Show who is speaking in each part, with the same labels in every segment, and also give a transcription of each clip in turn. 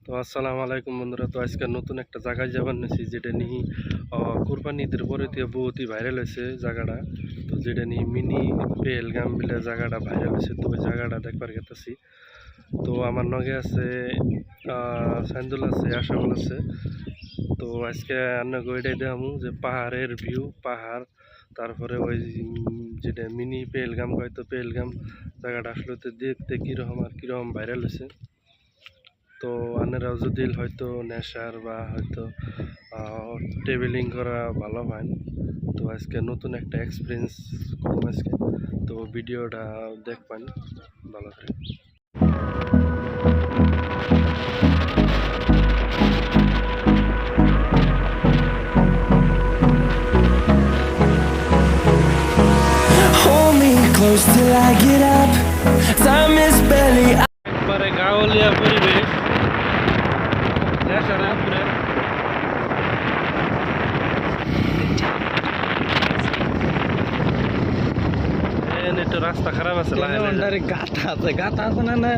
Speaker 1: তো আসসালামু আলাইকুম বন্ধুরা। তো আজকে নতুন একটা জায়গায় যাবার নিয়েছি, যেটা নিয়ে কুরবানি ঈদের পরে দিয়ে বহুতই ভাইরাল হয়েছে জায়গাটা। তো যেটা নিয়ে মিনি পেহেলগাম বলে জায়গাটা ভাইরাল হয়েছে, তো ওই জায়গাটা দেখবার গেতেছি। তো আমার নগে আছে সাইন্দুল আছে, আশাফুল আছে। তো আজকে আপনাকে ওইটাই দেখামু যে পাহাড়ের ভিউ, পাহাড়, তারপরে ওই যেটা মিনি পেহেলগাম হয়তো পেহেলগাম জায়গাটা আসলে তো দেখতে কীরকম আর কীরকম ভাইরাল হয়েছে। তো আপনারাও যদি হয়তো নেশার বা হয়তো ট্রাভেলিং করা ভালো পান, তো আজকে নতুন একটা এক্সপিরিয়েন্স করুন আজকে। তো ভিডিওটা দেখবেন ভালো করে।
Speaker 2: Hold me close till I get up. Time is barely.
Speaker 1: একবারে গাঁৱলীয়া পরিবেশ, নেশার উপরে। একটু রাস্তা খারাপ আছে,
Speaker 3: গাতা আছে না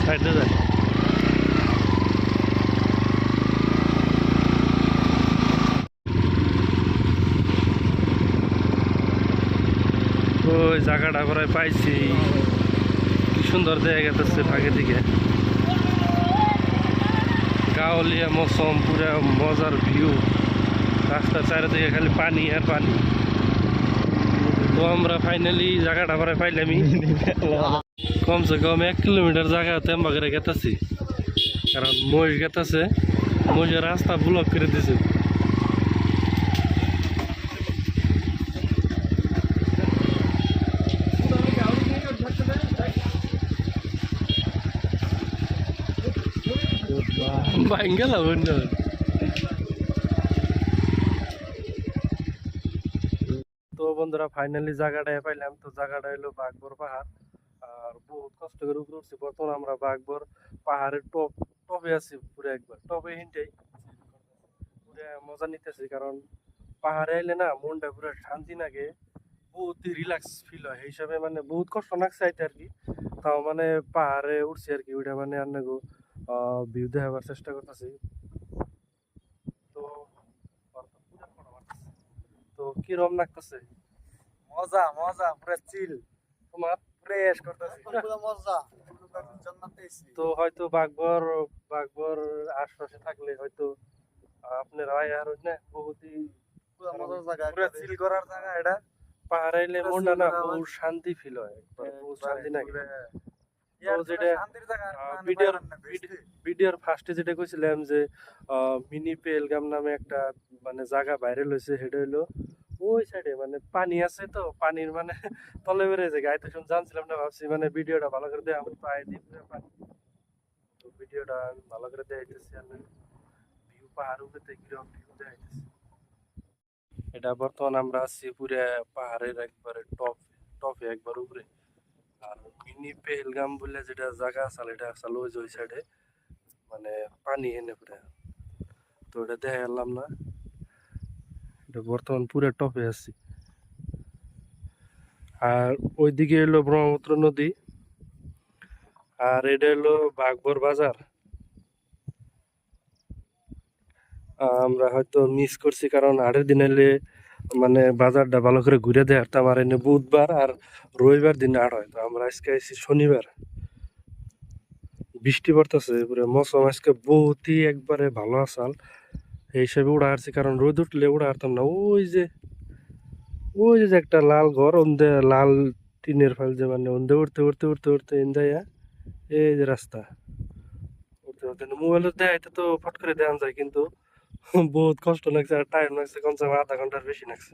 Speaker 1: সাইডে যায়। ওই জায়গাটা প্রায় পাইছি, কি সুন্দর দেখা গেছে ফাঁকে দিকে। গাঁৱলীয়া মৌসুম, পুরা মজার ভিউ, রাস্তার চারিদিকে খালি পানি আর পানি। তো আমরা ফাইনালি জায়গাটা প্রায় পাইলামই। কমসে কম 1 কিলোমিটার জায়গাতে আমরা গেতেছি, কারণ মহিষ গেতেছে, মহিষের রাস্তা ব্লক করে দিছে। ভাঙ্গেলা বন্য। তো বন্ধুরা ফাইনালি জায়গাটায় পাইলাম। তো জায়গাটা হলো বাঘবর পাহাড়, আর বহুত কষ্ট করে উপরে উঠছি। বর্তমানে আমরা বাঘবর পাহাড়ের টপে আছি, পুরো একবার টপে হিনটাই পুরো মজা নিতেছি। কারণ পাহাড়ে এলে না মনটা পুরো শান্তি লাগে, বহুত রিল্যাক্স ফিল হয়। এই হিসাবে মানে বহুত কষ্ট লাগছে আইতে আর কি। তাও মানে পাহাড়ে উঠছি আর কি, ওইটা মানে আপনাকে ভিউ দেখাবার চেষ্টা করতেছি। তো তো কিরম লাগতেছে?
Speaker 3: মজা মজা পুরো চিল
Speaker 1: তোমার
Speaker 3: ফ্রেশ করতেছি পুরো মজা
Speaker 1: তো হয়তো বাঘবর বাঘবর আশপাশে থাকলে হয়তো আপনার হয় আর না বহুতই
Speaker 3: পুরো মজার জায়গা পুরো চিল করার জায়গা এটা
Speaker 1: পাহাড়ে এলে
Speaker 3: পুরো
Speaker 1: মনটা
Speaker 3: chill
Speaker 1: না
Speaker 3: করা হয়।
Speaker 1: বহু শান্তি ফিল হয়, একবার বহু শান্তি লাগে।
Speaker 3: ইয়ার
Speaker 1: যেটা
Speaker 3: শান্তির জায়গা
Speaker 1: ভিডিওর ভিডিওর ফার্স্টে যেটা কইছিলাম যে মিনি পেহেলগাম নামে একটা মানে জায়গা ভাইরাল হয়েছে, সেটা হইলো ওই সাইডে মানে পানি আছে। তো পানির মানে তলে বেড়ে যায়, গাইতে শুন জানছিলাম না, ভাবছি মানে ভিডিওটা ভালো করে দেয়, আমার পায়ে দিয়ে পুরো পানি। তো ভিডিওটা আমি ভালো করে দেখাইতেছি, আমি ভিউ পাহাড় উপরে কিরকম ভিউ দেখাইতেছি। এটা বর্তমান আমরা আছি পুরো পাহাড়ের একবারে টপে একবার উপরে। আর মিনি পেহেলগাম বলে যেটা জায়গা আছে, এটা আসলে ওই সাইডে মানে পানি এনে পুরা। তো এটা দেখা গেলাম না, এটা বর্তমান পুরো টপে আছি। আর ওইদিকে এলো ব্রহ্মপুত্র নদী, আর এটা হলো বাঘবর বাজার। আমরা হয়তো মিস করছি, কারণ আটের দিন এলে মানে বাজারটা ভালো করে ঘুরে দেয়। আর আমার এনে বুধবার আর রবিবার দিন আট হয়। তো আমরা আজকে আইছি শনিবার, বৃষ্টি পড়তেছে, পুরো মৌসুম আজকে বহুতই একবারে ভালো আসাল। এই হিসাবে উড়া হারছি, কারণ রোদ উঠলে উড়া হারতাম না। ওই যে একটা লাল ঘর, ওন্দে লাল টিনের ফাল, যে মানে ওন্দে উঠতে উঠতে উঠতে উঠতে এন্দাইয়া এই যে রাস্তা উঠতে উঠতে মোবাইলের দেখাইতে তো ফট করে দেওয়া যায়, কিন্তু বহুত কষ্ট লাগছে আর টাইম লাগছে, কমসে কম আধা ঘন্টার বেশি লাগছে।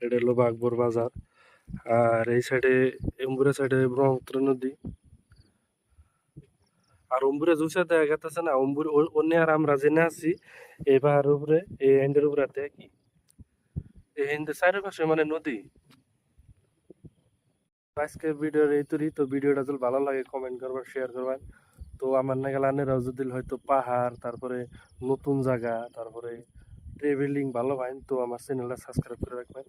Speaker 1: এটা হলো বাঘবর বাজার, আর এই সাইডে এম্বুরা সাইডে ব্রহ্মপুত্র নদী। আর অম্বুরে জুসে দেখা গেতেছে না, অম্বুর অন্য আর আমরা জেনে আছি এই পাহাড়ের উপরে, এই এন্ডের উপরে দেখি এই এন্ডের চারিপাশে মানে নদী। আজকে ভিডিওর এই তৈরি। তো ভিডিওটা যদি ভালো লাগে কমেন্ট করবেন, শেয়ার করবেন। তো আমার নাগালানেরাও যদি হয়তো পাহাড়, তারপরে নতুন জায়গা, তারপরে ট্রাভেলিং ভালো হয়, তো আমার চ্যানেলটা সাবস্ক্রাইব করে রাখবেন।